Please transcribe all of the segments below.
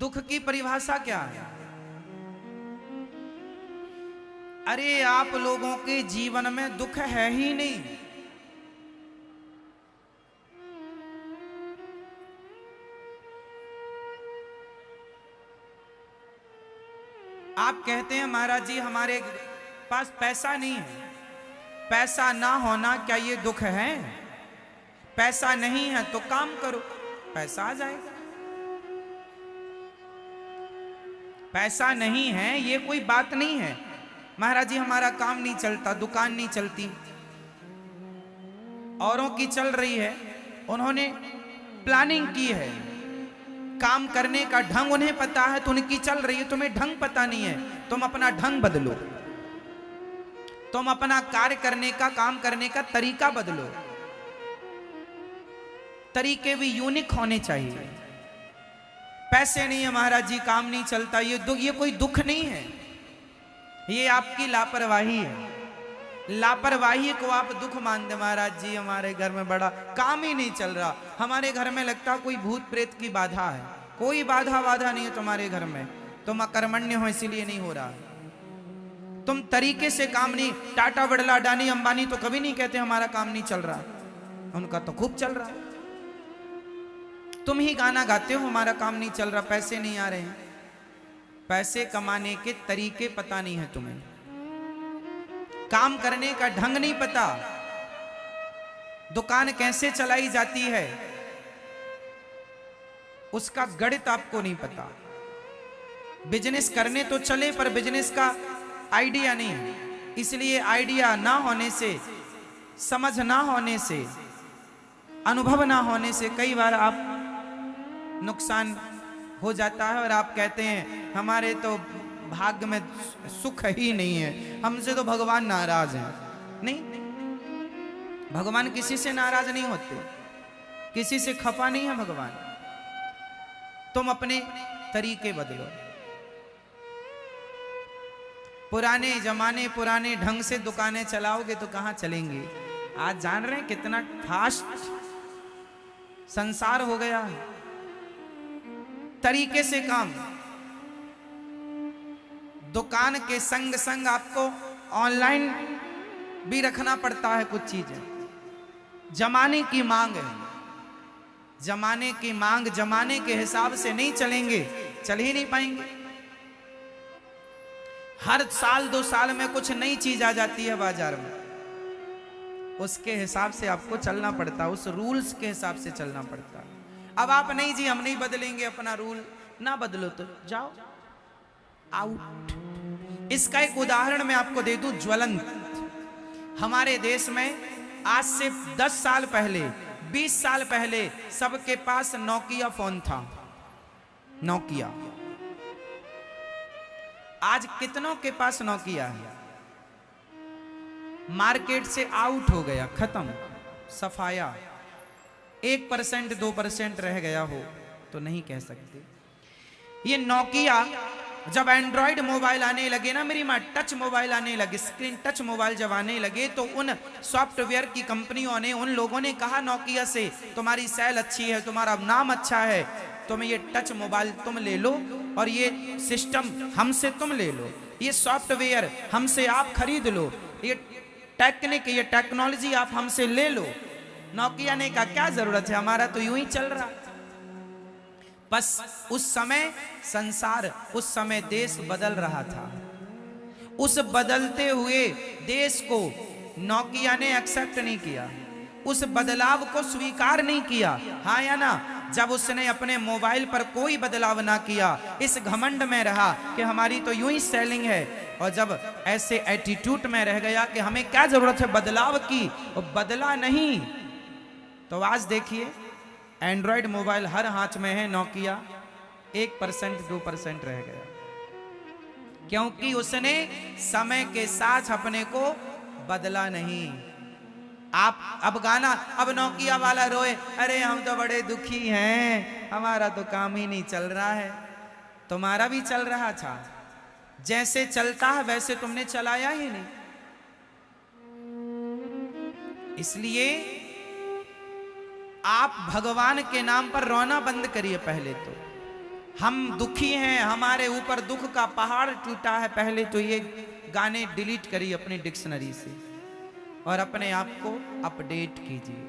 दुख की परिभाषा क्या है? अरे आप लोगों के जीवन में दुख है ही नहीं। आप कहते हैं महाराज जी हमारे पास पैसा नहीं है। पैसा ना होना क्या ये दुख है? पैसा नहीं है तो काम करो, पैसा आ जाएगा। पैसा नहीं है ये कोई बात नहीं है। महाराज जी हमारा काम नहीं चलता, दुकान नहीं चलती, औरों की चल रही है, उन्होंने प्लानिंग की है, काम करने का ढंग उन्हें पता है तो उनकी चल रही है, तुम्हें ढंग पता नहीं है। तुम अपना ढंग बदलो, तुम अपना कार्य करने का, काम करने का तरीका बदलो। तरीके भी यूनिक होने चाहिए। पैसे नहीं है महाराज जी काम नहीं चलता, ये कोई दुख नहीं है, ये आपकी लापरवाही है। लापरवाही को आप दुख मान दे। महाराज जी हमारे घर में बड़ा काम ही नहीं चल रहा, हमारे घर में लगता कोई भूत प्रेत की बाधा है। कोई बाधा नहीं है तुम्हारे घर में, तुम अकर्मण्य हो इसीलिए नहीं हो रहा। तुम तरीके से काम नहीं, टाटा बिड़ला अडानी अंबानी तो कभी नहीं कहते हमारा काम नहीं चल रहा, उनका तो खूब चल रहा है। तुम ही गाना गाते हो हमारा काम नहीं चल रहा, पैसे नहीं आ रहे हैं। पैसे कमाने के तरीके पता नहीं है तुम्हें, काम करने का ढंग नहीं पता, दुकान कैसे चलाई जाती है उसका गणित आपको नहीं पता। बिजनेस करने तो चले पर बिजनेस का आइडिया नहीं है। इसलिए आइडिया ना होने से, समझ ना होने से, अनुभव ना होने से कई बार आप नुकसान हो जाता है और आप कहते हैं हमारे तो भाग्य में सुख ही नहीं है, हमसे तो भगवान नाराज हैं। नहीं, भगवान किसी से नाराज नहीं होते, किसी से खफा नहीं है भगवान। तुम अपने तरीके बदलो। पुराने जमाने, पुराने ढंग से दुकानें चलाओगे तो कहां चलेंगे? आज जान रहे हैं कितना फास्ट संसार हो गया है। तरीके से काम, दुकान के संग संग आपको ऑनलाइन भी रखना पड़ता है कुछ चीजें। जमाने की मांग है, जमाने की मांग, जमाने के हिसाब से नहीं चलेंगे, चल ही नहीं पाएंगे। हर साल 2 साल में कुछ नई चीज आ जाती है बाजार में, उसके हिसाब से आपको चलना पड़ता है, उस रूल्स के हिसाब से चलना पड़ता है। अब आप नहीं जी हम नहीं बदलेंगे अपना रूल, ना बदलो तो जाओ आउट। इसका एक उदाहरण मैं आपको दे दूं ज्वलंत। हमारे देश में आज से 10 साल पहले, 20 साल पहले सबके पास नोकिया फोन था, नोकिया। आज कितनों के पास नोकिया है? मार्केट से आउट हो गया, खत्म, सफाया। 1% 2% रह गया हो तो नहीं कह सकते। ये नोकिया जब एंड्रॉइड मोबाइल आने लगे ना मेरी माँ, टच मोबाइल आने लगे, स्क्रीन टच मोबाइल जब आने लगे तो उन सॉफ्टवेयर की कंपनियों ने, उन लोगों ने कहा नोकिया से तुम्हारी सेल अच्छी है, तुम्हारा नाम अच्छा है, तुम ये टच मोबाइल तुम ले लो और ये सिस्टम हमसे तुम ले लो, ये सॉफ्टवेयर हमसे आप खरीद लो, ये टेक्निक, ये टेक्नोलॉजी आप हमसे ले लो। नोकिया ने कहा क्या जरूरत है, हमारा तो यूं ही चल रहा। बस उस समय संसार, उस समय देश बदल रहा था। उस बदलते हुए देश को नोकिया ने एक्सेप्ट नहीं किया, उस बदलाव को स्वीकार नहीं किया। हाँ या ना? जब उसने अपने मोबाइल पर कोई बदलाव ना किया, इस घमंड में रहा कि हमारी तो यूं ही सेलिंग है, और जब ऐसे एटीट्यूड में रह गया कि हमें क्या जरूरत है बदलाव की, और बदला नहीं, तो आज देखिए एंड्रॉइड मोबाइल हर हाथ में है, नोकिया 1% 2% रह गया, क्योंकि उसने समय के साथ अपने को बदला नहीं। आप अब गाना, अब नोकिया वाला रोए, अरे हम तो बड़े दुखी हैं, हमारा तो काम ही नहीं चल रहा है। तुम्हारा भी चल रहा था, जैसे चलता है वैसे तुमने चलाया ही नहीं। इसलिए आप भगवान के नाम पर रोना बंद करिए। पहले तो हम दुखी हैं, हमारे ऊपर दुख का पहाड़ टूटा है, पहले तो ये गाने डिलीट करिए अपनी डिक्शनरी से और अपने आप को अपडेट कीजिए,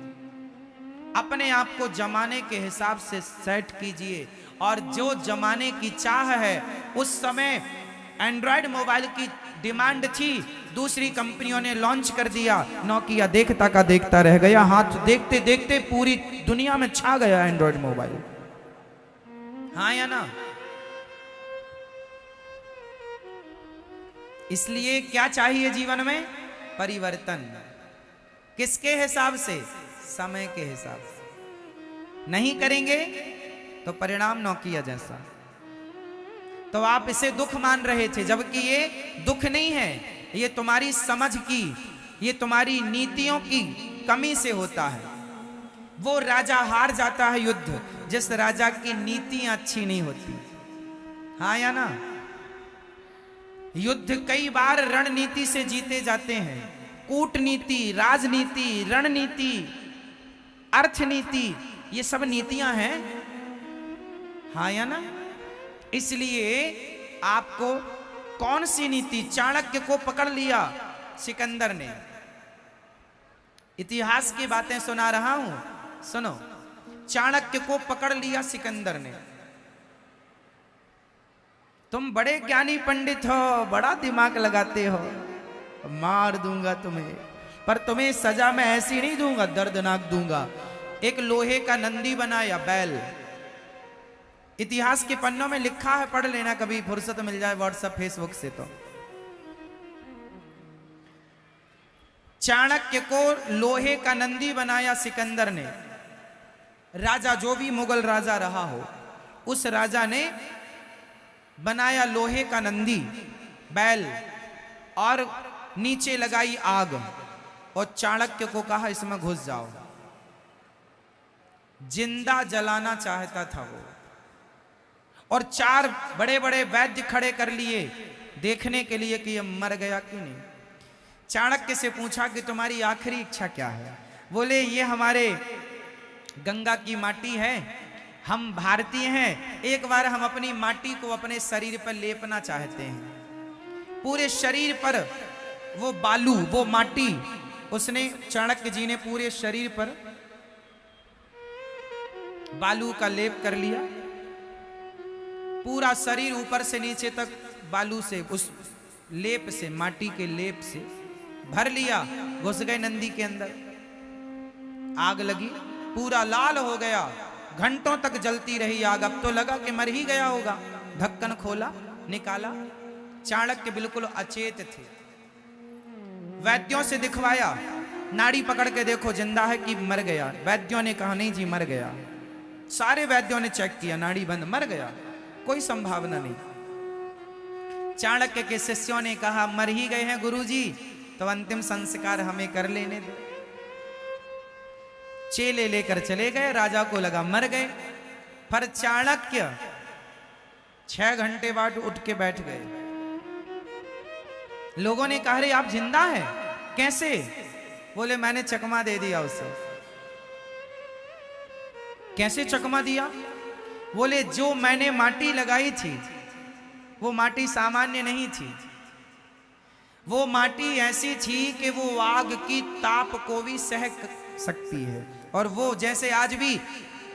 अपने आप को जमाने के हिसाब से सेट कीजिए। और जो जमाने की चाह है, उस समय एंड्रॉयड मोबाइल की डिमांड थी, दूसरी कंपनियों ने लॉन्च कर दिया, नोकिया देखता का देखता रह गया, हाथ देखते देखते पूरी दुनिया में छा गया एंड्रॉयड मोबाइल। हाँ या ना? इसलिए क्या चाहिए जीवन में? परिवर्तन। किसके हिसाब से? समय के हिसाब से। नहीं करेंगे तो परिणाम नोकिया जैसा। तो आप इसे दुख मान रहे थे, जबकि ये दुख नहीं है, ये तुम्हारी समझ की, ये तुम्हारी नीतियों की कमी से होता है। वो राजा हार जाता है युद्ध जिस राजा की नीतियां अच्छी नहीं होती। हाँ या ना? युद्ध कई बार रणनीति से जीते जाते हैं, कूटनीति, राजनीति, रणनीति, अर्थनीति, ये सब नीतियां हैं। हाँ या ना? इसलिए आपको कौन सी नीति? चाणक्य को पकड़ लिया सिकंदर ने। इतिहास की बातें सुना रहा हूं, सुनो। चाणक्य को पकड़ लिया सिकंदर ने। तुम बड़े ज्ञानी पंडित हो, बड़ा दिमाग लगाते हो, मार दूंगा तुम्हें, पर तुम्हें सजा मैं ऐसी नहीं दूंगा, दर्दनाक दूंगा। एक लोहे का नंदी बनाया, बैल। इतिहास के पन्नों में लिखा है, पढ़ लेना कभी फुर्सत मिल जाए व्हाट्सएप फेसबुक से। तो चाणक्य को लोहे का नंदी बनाया सिकंदर ने। राजा, जो भी मुगल राजा रहा हो, उस राजा ने बनाया लोहे का नंदी, बैल, और नीचे लगाई आग, और चाणक्य को कहा इसमें घुस जाओ। जिंदा जलाना चाहता था वो, और 4 बड़े बड़े वैद्य खड़े कर लिए देखने के लिए कि ये मर गया कि नहीं। चाणक्य से पूछा कि तुम्हारी आखिरी इच्छा क्या है? बोले ये हमारे गंगा की माटी है, हम भारतीय हैं, एक बार हम अपनी माटी को अपने शरीर पर लेपना चाहते हैं। पूरे शरीर पर वो बालू, वो माटी, उसने, चाणक्य जी ने पूरे शरीर पर बालू का लेप कर लिया। पूरा शरीर ऊपर से नीचे तक बालू से, उस लेप से, माटी के लेप से भर लिया। घुस गए नंदी के अंदर, आग लगी, पूरा लाल हो गया, घंटों तक जलती रही आग। अब तो लगा कि मर ही गया होगा। ढक्कन खोला, निकाला, चाणक्य बिल्कुल अचेत थे। वैद्यों से दिखवाया, नाड़ी पकड़ के देखो जिंदा है कि मर गया। वैद्यों ने कहा नहीं जी मर गया। सारे वैद्यों ने चेक किया, नाड़ी बंद, मर गया, कोई संभावना नहीं। चाणक्य के शिष्यों ने कहा मर ही गए हैं गुरुजी, तो अंतिम संस्कार हमें कर लेने दो। चेले लेकर चले गए, राजा को लगा मर गए, पर चाणक्य 6 घंटे बाद उठ के बैठ गए। लोगों ने कहा रे आप जिंदा हैं, कैसे? बोले मैंने चकमा दे दिया उसे। कैसे चकमा दिया? बोले जो मैंने माटी लगाई थी वो माटी सामान्य नहीं थी, वो माटी ऐसी थी कि वो आग की ताप को भी सह सकती है। और वो जैसे आज भी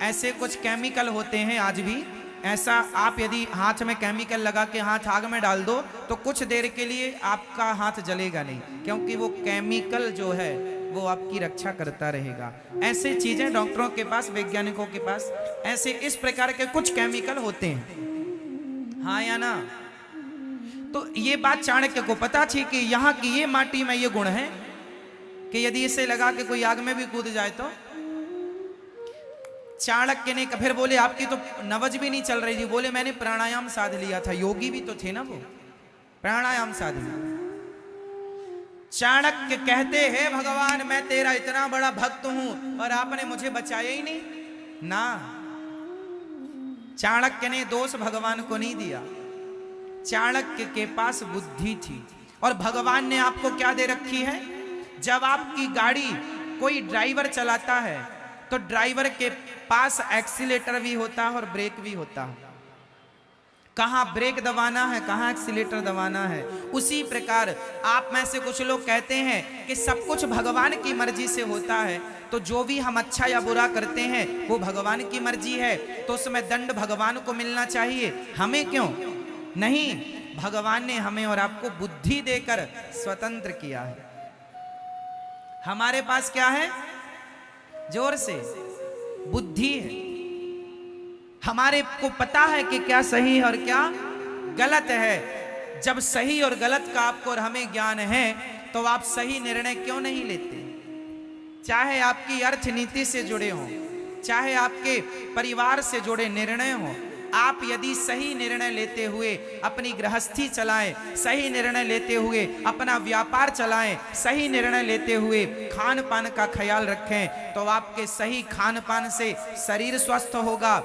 ऐसे कुछ केमिकल होते हैं, आज भी ऐसा आप यदि हाथ में केमिकल लगा के हाथ आग में डाल दो तो कुछ देर के लिए आपका हाथ जलेगा नहीं, क्योंकि वो केमिकल जो है वो आपकी रक्षा करता रहेगा। ऐसे चीजें डॉक्टरों के पास, वैज्ञानिकों के पास ऐसे इस प्रकार के कुछ केमिकल होते हैं। हाँ या ना? तो ये बात चाणक्य को पता थी कि यहाँ की ये माटी में ये गुण है कि यदि इसे लगा के कोई आग में भी कूद जाए तो। चाणक्य ने फिर बोले आपकी तो नवज भी नहीं चल रही थी। बोले मैंने प्राणायाम साध लिया था, योगी भी तो थे ना वो, प्राणायाम साध लिया। चाणक्य कहते हैं भगवान मैं तेरा इतना बड़ा भक्त हूं और आपने मुझे बचाया ही नहीं ना। चाणक्य ने दोष भगवान को नहीं दिया, चाणक्य के पास बुद्धि थी। और भगवान ने आपको क्या दे रखी है? जब आपकी गाड़ी कोई ड्राइवर चलाता है तो ड्राइवर के पास एक्सीलेटर भी होता है और ब्रेक भी होता है। कहाँ ब्रेक दबाना है, कहाँ एक्सीलेटर दबाना है। उसी प्रकार आप में से कुछ लोग कहते हैं कि सब कुछ भगवान की मर्जी से होता है, तो जो भी हम अच्छा या बुरा करते हैं वो भगवान की मर्जी है, तो उसमें दंड भगवान को मिलना चाहिए, हमें क्यों नहीं। भगवान ने हमें और आपको बुद्धि देकर स्वतंत्र किया है। हमारे पास क्या है? जोर से बुद्धि है। हमारे को पता है कि क्या सही है और क्या गलत है। जब सही और गलत का आपको और हमें ज्ञान है तो आप सही निर्णय क्यों नहीं लेते? चाहे आपकी अर्थनीति से जुड़े हों, चाहे आपके परिवार से जुड़े निर्णय हों, आप यदि सही निर्णय लेते हुए अपनी गृहस्थी चलाएं, सही निर्णय लेते हुए अपना व्यापार चलाएं, सही निर्णय लेते हुए खान पान का ख्याल रखें, तो आपके सही खान पान से शरीर स्वस्थ होगा,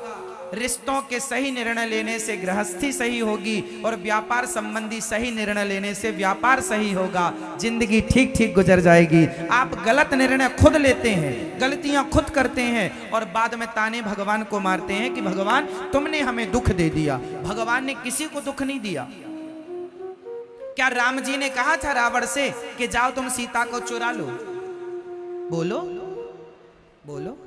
रिश्तों के सही निर्णय लेने से गृहस्थी सही होगी, और व्यापार संबंधी सही निर्णय लेने से व्यापार सही होगा। जिंदगी ठीक ठीक गुजर जाएगी। आप गलत निर्णय खुद लेते हैं, गलतियां खुद करते हैं, और बाद में ताने भगवान को मारते हैं कि भगवान तुमने हमें दुख दे दिया। भगवान ने किसी को दुख नहीं दिया। क्या राम जी ने कहा था रावण से कि जाओ तुम सीता को चुरा लो? बोलो बोलो,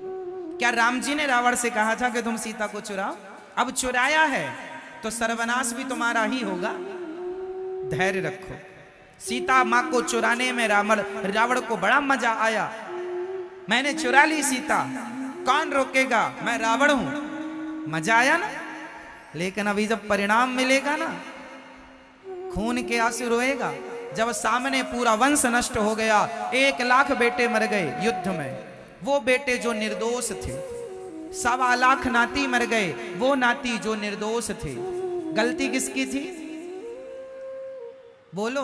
क्या राम जी ने रावण से कहा था कि तुम सीता को चुराओ? अब चुराया है तो सर्वनाश भी तुम्हारा ही होगा। धैर्य रखो। सीता मां को चुराने में रावण को बड़ा मजा आया। मैंने चुरा ली सीता, कौन रोकेगा, मैं रावण हूं। मजा आया ना? लेकिन अभी जब परिणाम मिलेगा ना, खून के आंसू रोएगा। जब सामने पूरा वंश नष्ट हो गया, 1 लाख बेटे मर गए युद्ध में, वो बेटे जो निर्दोष थे। 1.25 लाख नाती मर गए, वो नाती जो निर्दोष थे। गलती किसकी थी? बोलो।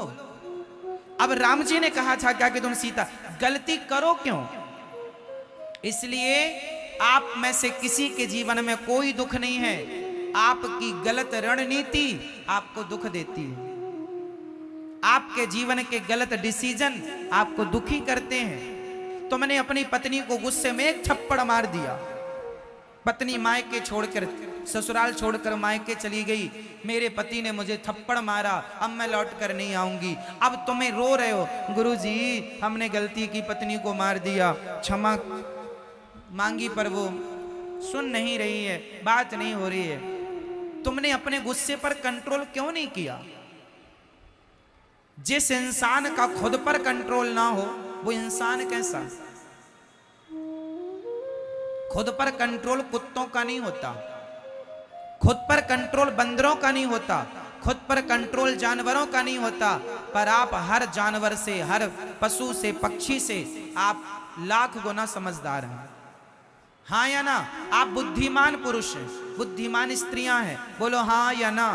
अब राम जी ने कहा था क्या कि तुम सीता, गलती करो क्यों? इसलिए आप में से किसी के जीवन में कोई दुख नहीं है, आपकी गलत रणनीति आपको दुख देती है। आपके जीवन के गलत डिसीजन आपको दुखी करते हैं। तुमने अपनी पत्नी को गुस्से में 1 थप्पड़ मार दिया। पत्नी मायके छोड़कर, ससुराल छोड़कर मायके चली गई। मेरे पति ने मुझे थप्पड़ मारा, अब मैं लौट कर नहीं आऊंगी। अब तुम्हें रो रहे हो, गुरुजी हमने गलती की, पत्नी को मार दिया, क्षमा मांगी, पर वो सुन नहीं रही है, बात नहीं हो रही है। तुमने अपने गुस्से पर कंट्रोल क्यों नहीं किया? जिस इंसान का खुद पर कंट्रोल ना हो वो इंसान कैसा? खुद पर कंट्रोल कुत्तों का नहीं होता, खुद पर कंट्रोल बंदरों का नहीं होता, खुद पर कंट्रोल जानवरों का नहीं होता। पर आप हर जानवर से, हर पशु से, पक्षी से आप लाख गुना समझदार हैं। हाँ या ना? आप बुद्धिमान पुरुष हैं, बुद्धिमान स्त्रियां हैं। बोलो हाँ या ना?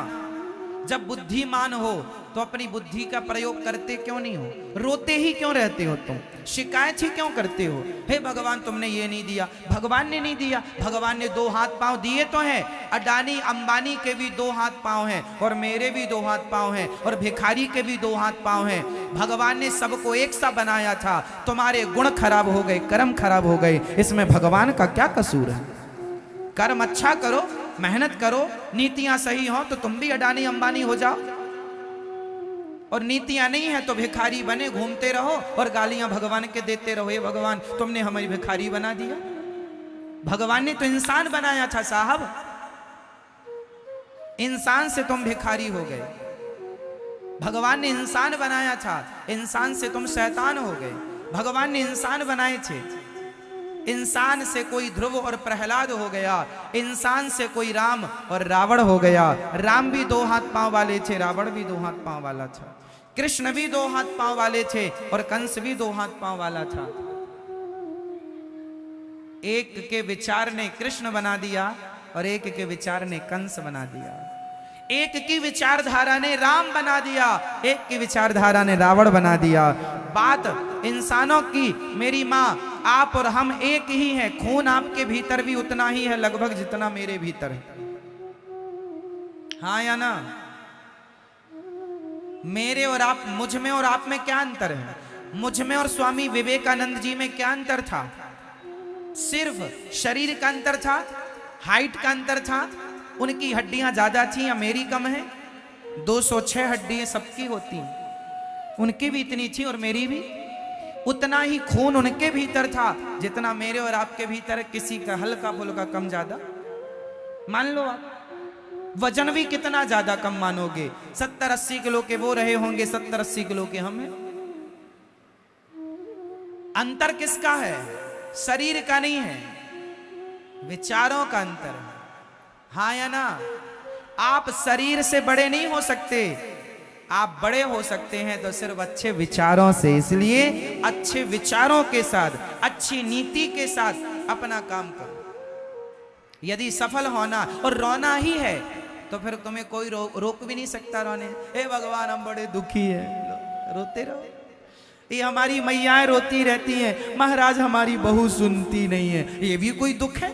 जब बुद्धिमान हो तो अपनी बुद्धि का प्रयोग करते क्यों नहीं हो? रोते ही क्यों रहते हो? तुम शिकायत ही क्यों करते हो? हे भगवान तुमने ये नहीं दिया। भगवान ने नहीं दिया। भगवान ने 2 हाथ पांव दिए तो हैं। अडानी अंबानी के भी 2 हाथ पांव हैं, और मेरे भी 2 हाथ पांव हैं, और भिखारी के भी 2 हाथ पांव हैं। भगवान ने सबको एक सा बनाया था। तुम्हारे गुण खराब हो गए, कर्म खराब हो गए, इसमें भगवान का क्या कसूर है? कर्म अच्छा करो, मेहनत करो, नीतियां सही हो तो तुम भी अडानी अंबानी हो जाओ, और नीतियां नहीं है तो भिखारी बने घूमते रहो और गालियां भगवान के देते रहो, हे भगवान तुमने हमें भिखारी बना दिया। भगवान ने तो इंसान बनाया था साहब, इंसान से तुम भिखारी हो गए। भगवान ने इंसान बनाया था, इंसान से तुम शैतान हो गए। भगवान ने इंसान बनाए थे, इंसान से कोई ध्रुव और प्रहलाद हो गया, इंसान से कोई राम और रावण हो गया। राम भी 2 हाथ पांव वाले थे, रावण भी 2 हाथ पांव वाला था, कृष्ण भी 2 हाथ पांव वाले थे, और कंस भी 2 हाथ पांव वाला था। एक के विचार ने कृष्ण बना दिया और एक के विचार ने कंस बना दिया। एक की विचारधारा ने राम बना दिया, एक की विचारधारा ने रावण बना दिया। बात इंसानों की, मेरी माँ आप और हम एक ही हैं। खून आपके भीतर भी उतना ही है लगभग जितना मेरे भीतर है। हाँ या ना? मेरे और आप, मुझ में और आप में क्या अंतर है? मुझ में और स्वामी विवेकानंद जी में क्या अंतर था? सिर्फ शरीर का अंतर था, हाइट का अंतर था, उनकी हड्डियां ज्यादा थी या मेरी कम है? 206 हड्डियां सबकी होती हैं, उनकी भी इतनी थी और मेरी भी। उतना ही खून उनके भीतर था जितना मेरे और आपके भीतर। किसी का हल्का फुल्का कम ज्यादा मान लो आप। वजन भी कितना ज्यादा कम मानोगे, 70-80 किलो के वो रहे होंगे, 70-80 किलो के हम हैं। अंतर किसका है? शरीर का नहीं है, विचारों का अंतर है। हाँ या ना? आप शरीर से बड़े नहीं हो सकते, आप बड़े हो सकते हैं तो सिर्फ अच्छे विचारों से। इसलिए अच्छे विचारों के साथ, अच्छी नीति के साथ अपना काम करो। यदि सफल होना और रोना ही है तो फिर तुम्हें कोई रोक भी नहीं सकता रोने। हे भगवान हम बड़े दुखी हैं, रोते रहो। ये हमारी मैयाएं रोती रहती हैं, महाराज हमारी बहू सुनती नहीं है, ये भी कोई दुख है?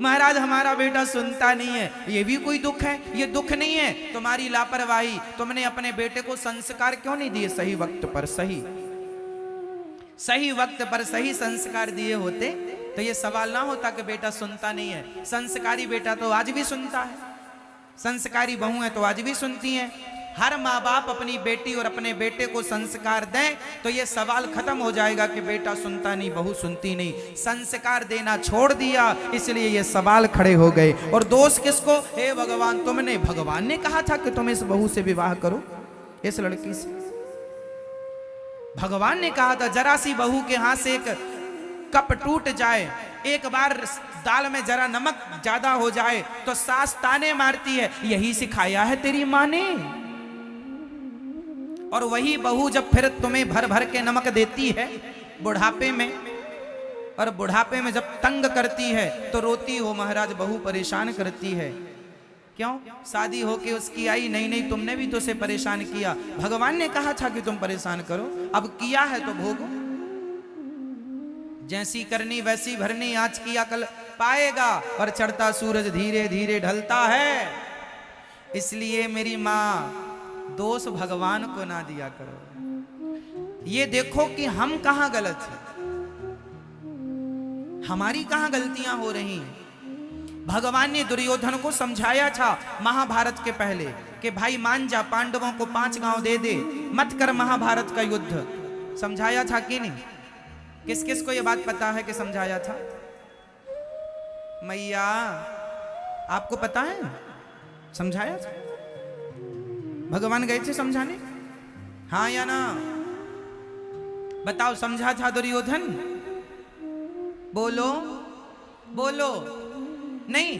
महाराज हमारा बेटा सुनता नहीं है, ये भी कोई दुख है? ये दुख नहीं है, तुम्हारी लापरवाही। तुमने अपने बेटे को संस्कार क्यों नहीं दिए सही वक्त पर? सही वक्त पर सही संस्कार दिए होते तो ये सवाल ना होता कि बेटा सुनता नहीं है। संस्कारी बेटा तो आज भी सुनता है, संस्कारी बहू है तो आज भी सुनती हैं। हर माँ बाप अपनी बेटी और अपने बेटे को संस्कार दें तो ये सवाल खत्म हो जाएगा कि बेटा सुनता नहीं, बहू सुनती नहीं। संस्कार देना छोड़ दिया इसलिए ये सवाल खड़े हो गए। और दोष किसको? हे भगवान, तुमने, भगवान ने कहा था कि तुम इस बहू से विवाह करो, इस लड़की से। भगवान ने कहा था जरा सी बहू के हाथ से एक कप टूट जाए, एक बार दाल में जरा नमक ज्यादा हो जाए तो सास ताने मारती है, यही सिखाया है तेरी माँ ने। और वही बहू जब फिर तुम्हें भर भर के नमक देती है बुढ़ापे में, और बुढ़ापे में जब तंग करती है तो रोती हो, महाराज बहू परेशान करती है। क्यों? शादी होके उसकी आई, नहीं नहीं तुमने भी तो उसे परेशान किया। भगवान ने कहा था कि तुम परेशान करो, अब किया है तो भोगो। जैसी करनी वैसी भरनी, आज किया कल पाएगा। और चढ़ता सूरज धीरे धीरे ढलता है। इसलिए मेरी माँ, दोष भगवान को ना दिया करो। ये देखो कि हम कहां गलत हैं, हमारी कहां गलतियां हो रही हैं। भगवान ने दुर्योधन को समझाया था महाभारत के पहले कि भाई मान जा, पांडवों को 5 गांव दे दे, मत कर महाभारत का युद्ध। समझाया था कि नहीं? किस किस को यह बात पता है कि समझाया था? मैया आपको पता है समझाया था? भगवान गए थे समझाने, हाँ या ना? बताओ, समझा था दुर्योधन? बोलो बोलो। नहीं,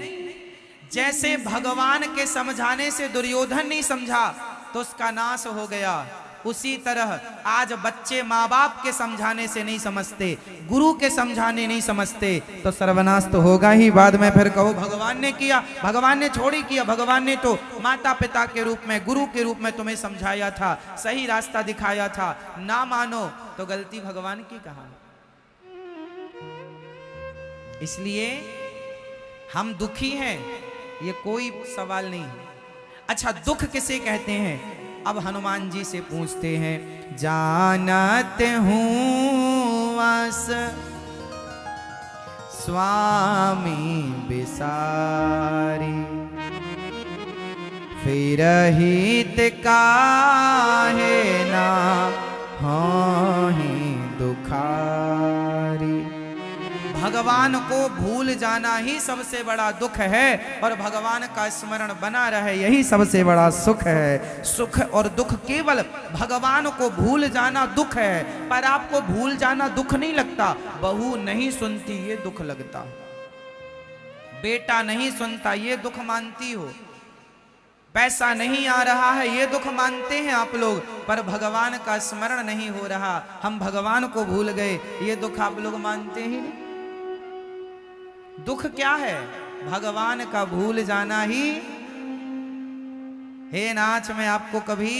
जैसे भगवान के समझाने से दुर्योधन नहीं समझा तो उसका नाश हो गया, उसी तरह आज बच्चे माँ बाप के समझाने से नहीं समझते, गुरु के समझाने नहीं समझते तो सर्वनाश तो होगा ही। बाद में फिर कहो भगवान ने किया, भगवान ने थोड़ी किया। भगवान ने तो माता पिता के रूप में, गुरु के रूप में तुम्हें समझाया था, सही रास्ता दिखाया था। ना मानो तो गलती भगवान की कहा। इसलिए हम दुखी हैं, ये कोई सवाल नहीं है। अच्छा, दुख किसे कहते हैं? अब हनुमान जी से पूछते हैं। जानत हूँ वास स्वामी बिसारी, फिर हित काहे ना होहि दुखारी। भगवान को भूल जाना ही सबसे बड़ा दुख है और भगवान का स्मरण बना रहे यही सबसे बड़ा सुख है। सुख और दुख केवल भगवान को भूल जाना दुख है, पर आपको भूल जाना दुख नहीं लगता। बहू नहीं सुनती ये दुख लगता, बेटा नहीं सुनता ये दुख मानती हो, पैसा नहीं आ रहा है ये दुख मानते हैं आप लोग, पर भगवान का स्मरण नहीं हो रहा, हम भगवान को भूल गए, ये दुख आप लोग मानते ही नहीं। दुख क्या है? भगवान का भूल जाना ही। हे नाथ, मैं आपको कभी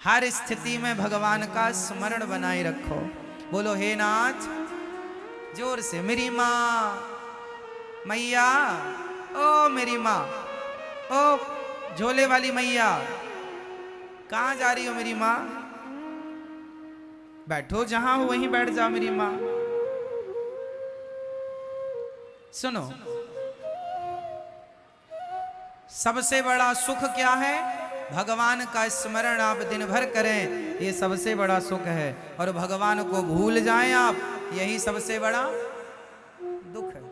हर स्थिति में भगवान का स्मरण बनाए रखो। बोलो हे नाथ जोर से। मेरी माँ, मैया, ओ मेरी माँ, ओ झोले वाली मैया, कहाँ जा रही हो मेरी माँ? बैठो, जहां हो वहीं बैठ जाओ मेरी माँ। सुनो, सबसे बड़ा सुख क्या है? भगवान का स्मरण आप दिन भर करें, ये सबसे बड़ा सुख है। और भगवान को भूल जाएं आप, यही सबसे बड़ा दुख है।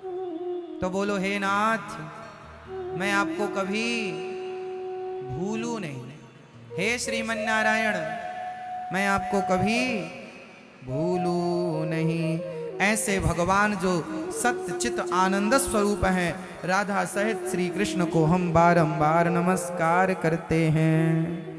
तो बोलो, हे नाथ, मैं आपको कभी भूलू नहीं। हे श्रीमन नारायण, मैं आपको कभी भूलू नहीं। ऐसे भगवान जो सत्य चित आनंद स्वरूप हैं, राधा सहित श्री कृष्ण को हम बारंबार नमस्कार करते हैं।